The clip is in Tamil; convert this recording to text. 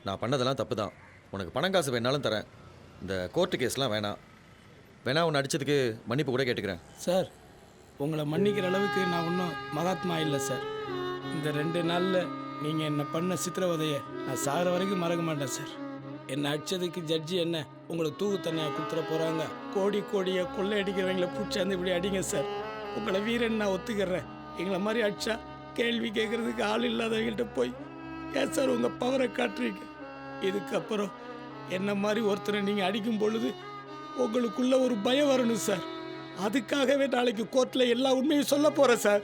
நான் பண்ணதெல்லாம் தப்பு தான். உனக்கு பணம் காசு வேணாலும் தரேன். இந்த கோர்ட்டு கேஸ்லாம் வேணாம். வேணா உன்னை அடிச்சதுக்கு மன்னிப்பு கூட கேட்டுக்கிறேன். சார், உங்களை மன்னிக்கிற அளவுக்கு நான் ஒன்றும் மகாத்மா இல்லை சார். இந்த 2 நாளில் நீங்கள் என்னை பண்ண சித்திரவதையை நான் சாகிற வரைக்கும் மறக்க மாட்டேன் சார். என்னை அடிச்சதுக்கு ஜட்ஜி என்ன உங்களுக்கு தூக்கு தண்ணியாக கொடுத்துட போகிறாங்க. கோடி கோடியாக கொள்ளை அடிக்கிறவங்கள பிடிச்சாந்து இப்படி அடிங்க சார். உங்களை வீரன் நான் ஒத்துக்கிறேன். எங்களை மாதிரி அடிச்சா கேள்வி கேட்குறதுக்கு ஆள் இல்லாதவங்கள்ட்ட போய் ஏன் சார் உங்கள் பவரை காட்டுறீங்க? இதுக்கப்புறம் என்ன மாதிரி ஒருத்தரை நீங்கள் அடிக்கும் பொழுது உங்களுக்குள்ள ஒரு பயம் வரணும் சார். அதுக்காகவே நாளைக்கு கோர்ட்டில் எல்லா உண்மையும் சொல்ல போகிறேன் சார்.